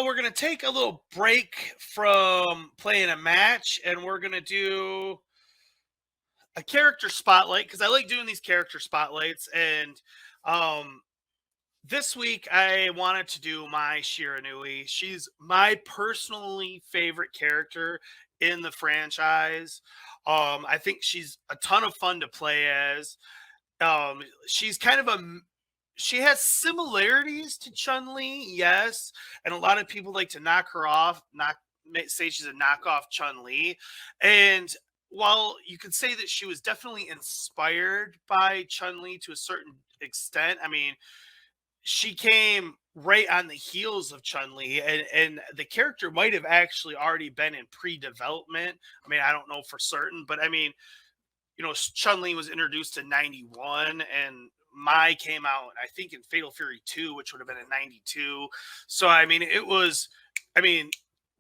we're going to take a little break from playing a match, and we're going to do a character spotlight because I like doing these character spotlights. And um, this week I wanted to do Mai Shiranui. She's my personally favorite character in the franchise. I think she's a ton of fun to play as. She's kind of she has similarities to Chun-Li, yes, and a lot of people like to knock her off, say she's a knockoff Chun-Li. And while you could say that she was definitely inspired by Chun-Li to a certain extent, I mean, she came right on the heels of Chun-Li, and the character might have actually already been in pre-development. I mean, I don't know for certain, but I mean, Chun-Li was introduced in 91, and Mai came out, I think, in Fatal Fury 2, which would have been in 92. So, I mean,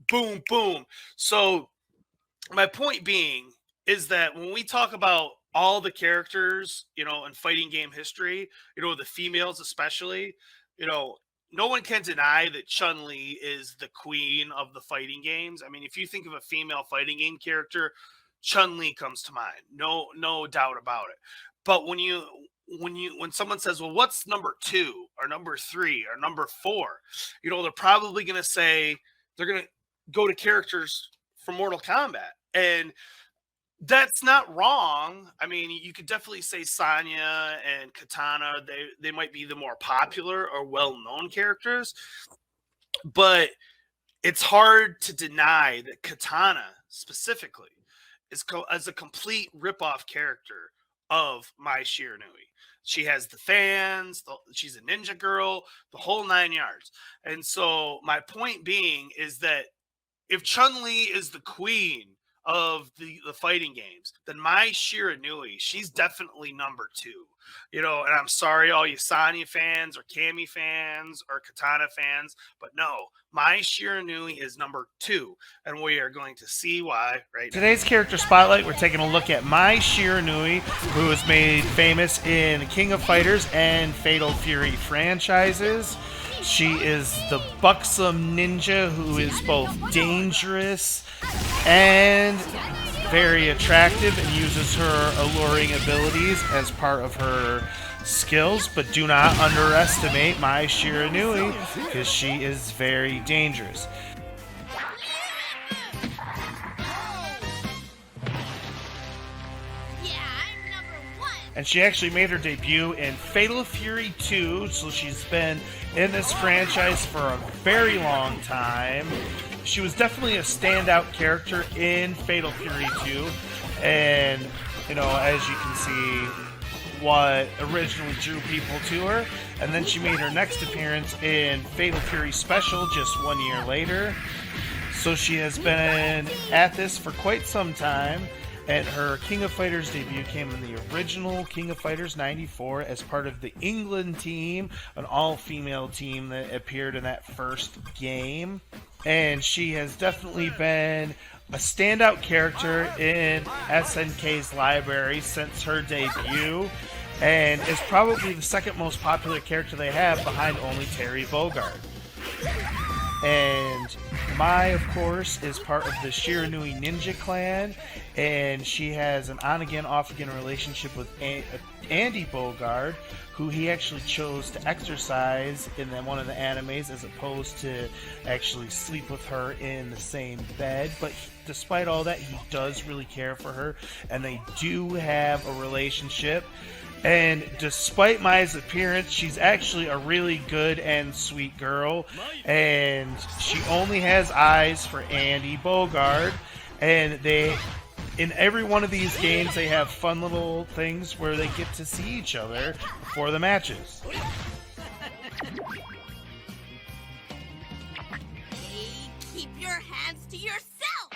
boom, boom. So, my point being is that when we talk about all the characters, in fighting game history, the females especially, no one can deny that Chun-Li is the queen of the fighting games. I mean, if you think of a female fighting game character, Chun-Li comes to mind. No doubt about it. But when someone says, well, what's number 2 or number 3 or number 4, they're probably going to say they're going to go to characters from Mortal Kombat. And that's not wrong. I mean, you could definitely say Sonya and Katana, they might be the more popular or well-known characters, but it's hard to deny that Katana specifically is as a complete rip-off character of Mai Shiranui. She has the fans, she's a ninja girl, the whole 9 yards. And so my point being is that if Chun-Li is the queen of the fighting games, then Mai Shiranui, she's definitely number 2. And I'm sorry, all you Sonya fans or Cammy fans or Katana fans, but no, Mai Shiranui is number 2, and we are going to see why right now. Today's character spotlight, we're taking a look at Mai Shiranui, who was made famous in the King of Fighters and Fatal Fury franchises. She is the buxom ninja who is both dangerous and very attractive and uses her alluring abilities as part of her skills, but do not underestimate Mai Shiranui because she is very dangerous. And she actually made her debut in Fatal Fury 2, so she's been in this franchise for a very long time. She was definitely a standout character in Fatal Fury 2, and, as you can see, what originally drew people to her. And then she made her next appearance in Fatal Fury Special just 1 year later. So she has been at this for quite some time. And her King of Fighters debut came in the original King of Fighters 94 as part of the England team, an all-female team that appeared in that first game. And she has definitely been a standout character in SNK's library since her debut, and is probably the second most popular character they have behind only Terry Bogard. And Mai, of course, is part of the Shiranui Ninja Clan, and she has an on-again, off-again relationship with Andy Bogard, who he actually chose to exercise in one of the animes as opposed to actually sleep with her in the same bed. But despite all that, he does really care for her, and they do have a relationship. And despite Mai's appearance, she's actually a really good and sweet girl. And she only has eyes for Andy Bogard. And in every one of these games, they have fun little things where they get to see each other before the matches. Hey, keep your hands to yourself!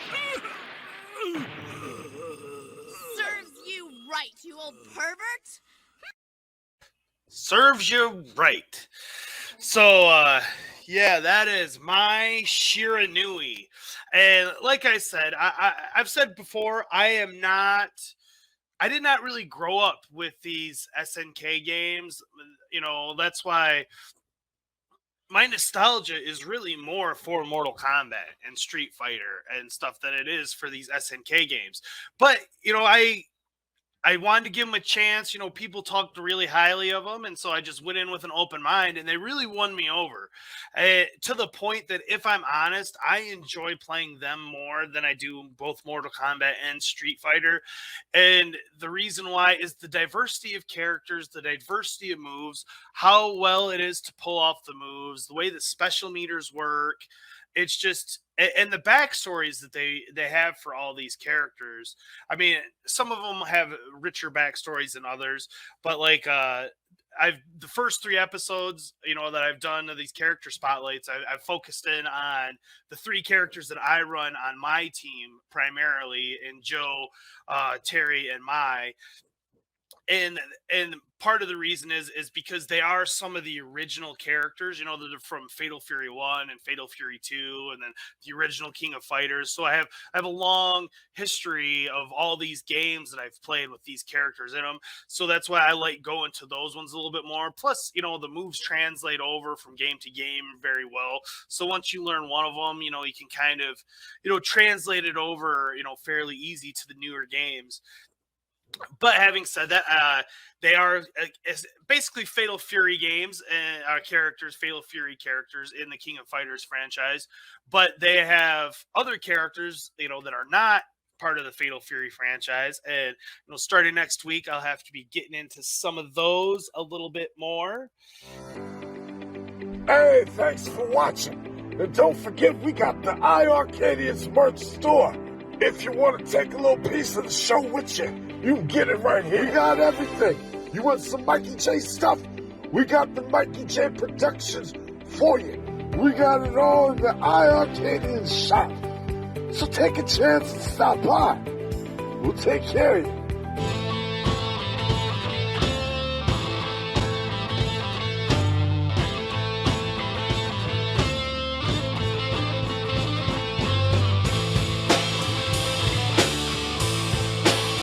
Serves you right, you old pervert! Serves you right. So, yeah, that is Mai Shiranui. And like I said, I've said before, I did not really grow up with these SNK games. That's why my nostalgia is really more for Mortal Kombat and Street Fighter and stuff than it is for these SNK games. But I wanted to give them a chance. People talked really highly of them, and so I just went in with an open mind, and they really won me over, to the point that, if I'm honest, I enjoy playing them more than I do both Mortal Kombat and Street Fighter. And the reason why is the diversity of characters, the diversity of moves, how well it is to pull off the moves, the way the special meters work. It's just, and the backstories that they have for all these characters. I mean, some of them have richer backstories than others, but like I've the first 3 episodes, that I've done of these character spotlights, I've focused in on the 3 characters that I run on my team primarily, in Joe, Terry, and Mai. And part of the reason is because they are some of the original characters, that are from Fatal Fury 1 and Fatal Fury 2, and then the original King of Fighters. So I have a long history of all these games that I've played with these characters in them. So that's why I like going to those ones a little bit more. Plus, the moves translate over from game to game very well. So once you learn one of them, you can kind of, translate it over, fairly easy to the newer games. But having said that, they are basically Fatal Fury games and characters, Fatal Fury characters in the King of Fighters franchise. But they have other characters, that are not part of the Fatal Fury franchise. And starting next week, I'll have to be getting into some of those a little bit more. Hey, thanks for watching. And don't forget, we got the iiRcadians merch store. If you want to take a little piece of the show with you, you can get it right here. We got everything. You want some Mikey J stuff? We got the Mikey J Productions for you. We got it all in the iiRcadians shop. So take a chance and stop by. We'll take care of you.